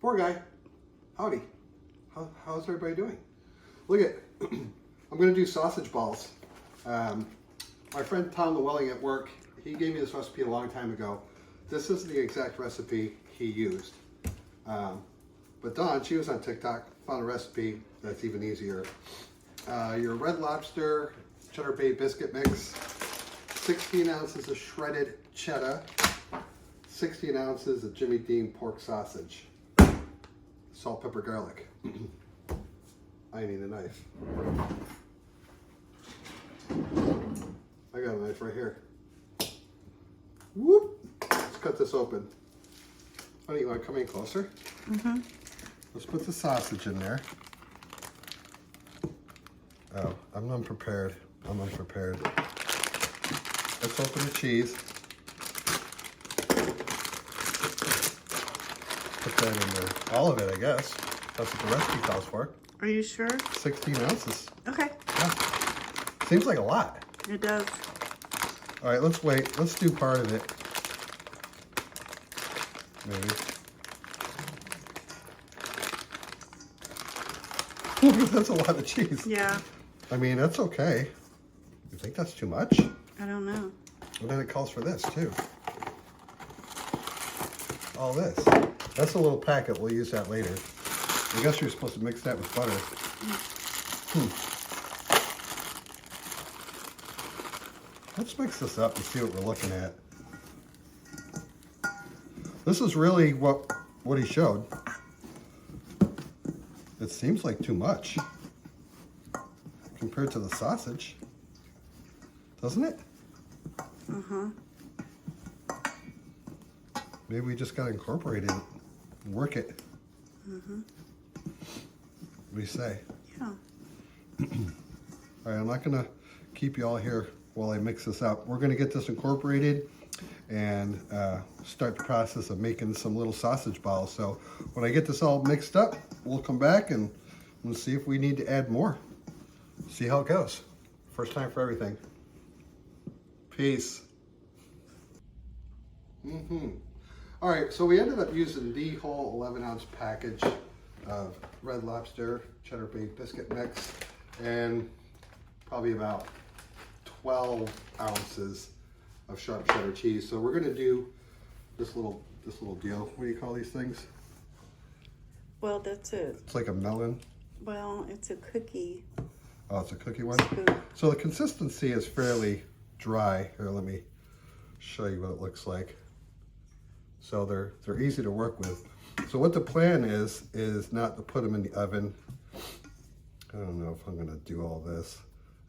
Poor guy. Howdy. How's everybody doing? Look at, I'm going to do sausage balls. My friend Tom Llewellyn at work, he gave me this recipe a long time ago. This is the exact recipe he used. But Dawn, she was on TikTok, found a recipe that's even easier. Your Red Lobster Cheddar Bay biscuit mix, 16 ounces of shredded cheddar, 16 ounces of Jimmy Dean pork sausage, salt, pepper, garlic. I need a knife. I got a knife right here. Whoop! Let's cut this open. Honey, you want to come in closer? Mm-hmm. Let's put the sausage in there. Oh, I'm unprepared. I'm unprepared. Let's open the cheese. Put that in there. All of it, I guess. That's what the recipe calls for. Are you sure? 16 ounces. Okay. Yeah. Seems like a lot. It does. All right, let's wait. Let's do part of it. Maybe. That's a lot of cheese. Yeah. I mean, that's okay. You think that's too much? I don't know. And then it calls for this, too. All this. That's a little packet. We'll use that later. I guess you're supposed to mix that with butter. Let's mix this up and see what we're looking at. This is really what he showed. It seems like too much compared to the sausage, doesn't it? Uh-huh. Maybe we just got to incorporate it and work it. Mm-hmm. What do you say? Yeah. All right, I'm not going to keep you all here while I mix this up. We're going to get this incorporated and start the process of making some little sausage balls. So when I get this all mixed up, we'll come back and we'll see if we need to add more. See how it goes. First time for everything. Peace. All right, so we ended up using the whole 11-ounce package of Red Lobster Cheddar Bay biscuit mix and probably about 12 ounces of sharp cheddar cheese. So we're gonna do this little deal. What do you call these things? Well, that's it. It's like a melon. Well, it's a cookie. Oh, it's a cookie one? Scoop. So the consistency is fairly dry. Here, let me show you what it looks like. So they're easy to work with. So what the plan is not to put them in the oven. I don't know if I'm gonna do all this.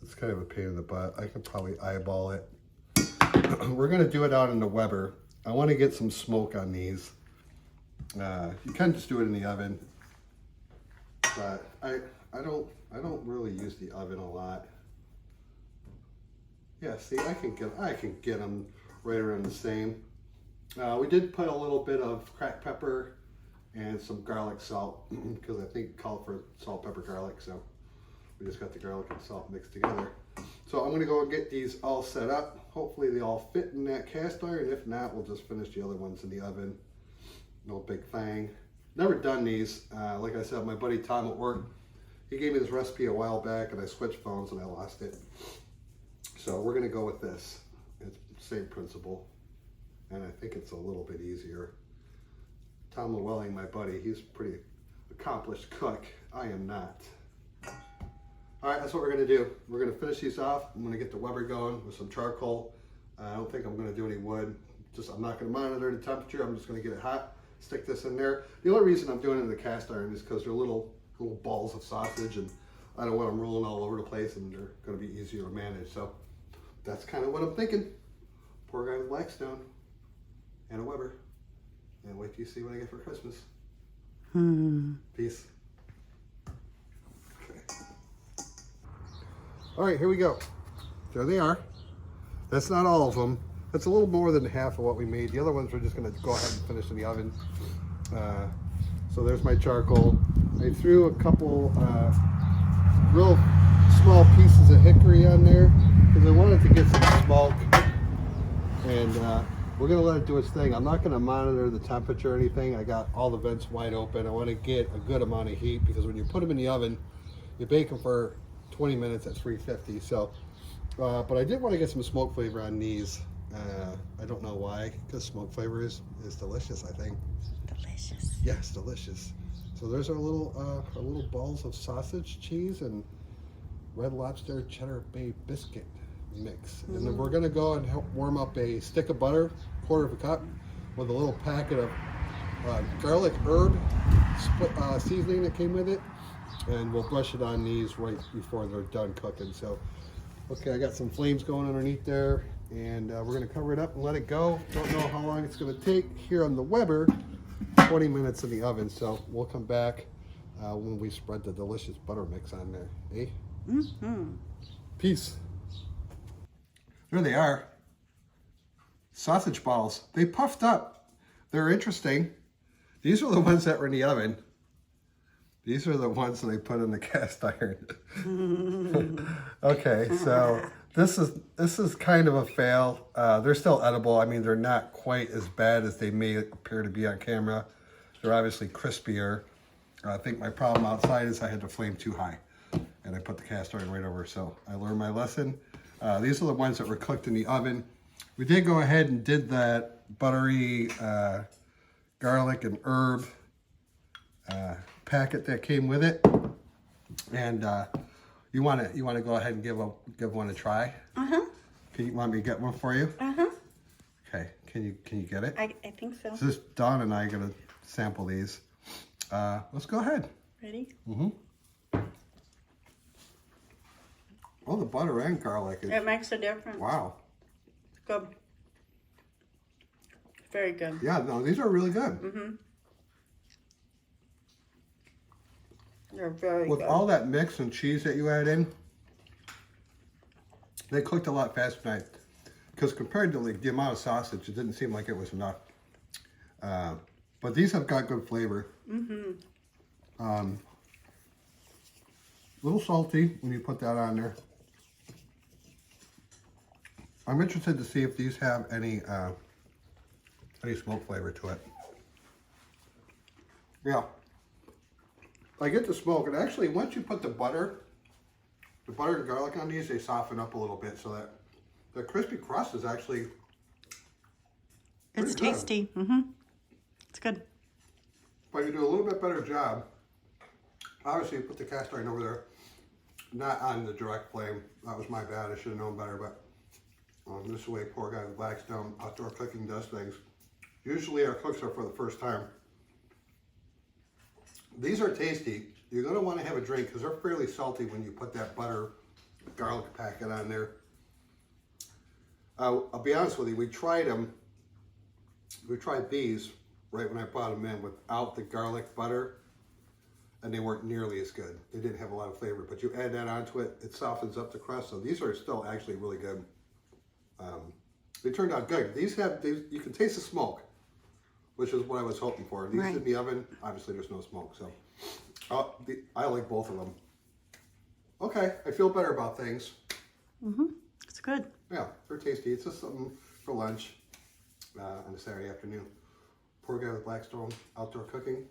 It's kind of a pain in the butt. I can probably eyeball it. We're gonna do it out in the Weber. I want to get some smoke on these. You can just do it in the oven, but I don't really use the oven a lot. Yeah, see, I can get them right around the same. We did put a little bit of cracked pepper and some garlic salt because I think it called for salt, pepper, garlic. So we just got the garlic and salt mixed together. So I'm gonna go and get these all set up. Hopefully they all fit in that cast iron. If not, we'll just finish the other ones in the oven. No big thing. Never done these. Like I said, my buddy Tom at work, he gave me this recipe a while back and I switched phones and I lost it. So we're gonna go with this. It's the same principle. And I think it's a little bit easier. Tom Llewellyn, my buddy, he's a pretty accomplished cook. I am not. All right, that's what we're gonna do. We're gonna finish these off. I'm gonna get the Weber going with some charcoal. I don't think I'm gonna do any wood. I'm not gonna monitor the temperature. I'm just gonna get it hot, stick this in there. The only reason I'm doing it in the cast iron is because they're little balls of sausage and I don't want them rolling all over the place and they're gonna be easier to manage. So that's kind of what I'm thinking. Poor guy with Blackstone and a Weber. And wait till you see what I get for Christmas. Peace. Okay. All right, here we go. There they are. That's not all of them. That's a little more than half of what we made. The other ones we're just gonna go ahead and finish in the oven. So there's my charcoal. I threw a couple real small pieces of hickory on there because I wanted to get some smoke. And we're gonna let it do its thing. I'm not gonna monitor the temperature or anything. I got all the vents wide open. I want to get a good amount of heat because when you put them in the oven, you bake them for 20 minutes at 350. So, but I did want to get some smoke flavor on these. I don't know why, because smoke flavor is delicious, I think. Delicious. Yes, delicious. So there's our little balls of sausage, cheese, and Red Lobster Cheddar Bay Biscuit mix. And then we're gonna go and help warm up a stick of butter, quarter of a cup, with a little packet of garlic herb seasoning that came with it. And we'll brush it on these right before they're done cooking. So, okay, I got some flames going underneath there, and we're gonna cover it up and let it go. Don't know how long it's gonna take here on the Weber. 20 minutes in the oven, so we'll come back when we spread the delicious butter mix on there. Eh? Peace. There they are. Sausage balls. They puffed up. They're interesting. These are the ones that were in the oven. These are the ones that they put in the cast iron. Okay, so this is kind of a fail. They're still edible. I mean, they're not quite as bad as they may appear to be on camera. They're obviously crispier. I think my problem outside is I had the flame too high, and I put the cast iron right over. So I learned my lesson. These are the ones that were cooked in the oven. We did go ahead and did that buttery garlic and herb packet that came with it, and you want to go ahead and give one a try. Can you want me to get one for you? Okay. Can you get it? I think so. So this Dawn and I are gonna sample these. Let's go ahead. Ready? Oh, the butter and garlic. It makes a difference. Wow. Good. Very good. Yeah. No, these are really good. They're very With good. all that mix and cheese that you add in, they cooked a lot faster tonight. Because compared to like the amount of sausage, it didn't seem like it was enough. But these have got good flavor. A little salty when you put that on there. I'm interested to see if these have any smoke flavor to it. Yeah. I get the smoke, and actually once you put the butter and garlic on these, they soften up a little bit so that the crispy crust is actually It's pretty good. tasty. It's good. But you do a little bit better job. Obviously, you put the cast iron over there, not on the direct flame. That was my bad. I should have known better, but this is the way poor guy with Blackstone outdoor cooking does things. Usually our cooks are for the first time. These are tasty. You're going to want to have a drink because they're fairly salty when you put that butter garlic packet on there. I'll be honest with you, we tried them. We tried these right when I brought them in without the garlic butter, and they weren't nearly as good. They didn't have a lot of flavor, but you add that onto it, it softens up the crust. So these are still actually really good. They turned out good. These you can taste the smoke, which is what I was hoping for. These Right. in the oven, obviously there's no smoke, so I like both of them. Okay, I feel better about things. It's good. Yeah, they're tasty. It's just something for lunch on a Saturday afternoon. Poor guy with Blackstone outdoor cooking.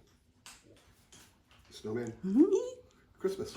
Snowman. Christmas.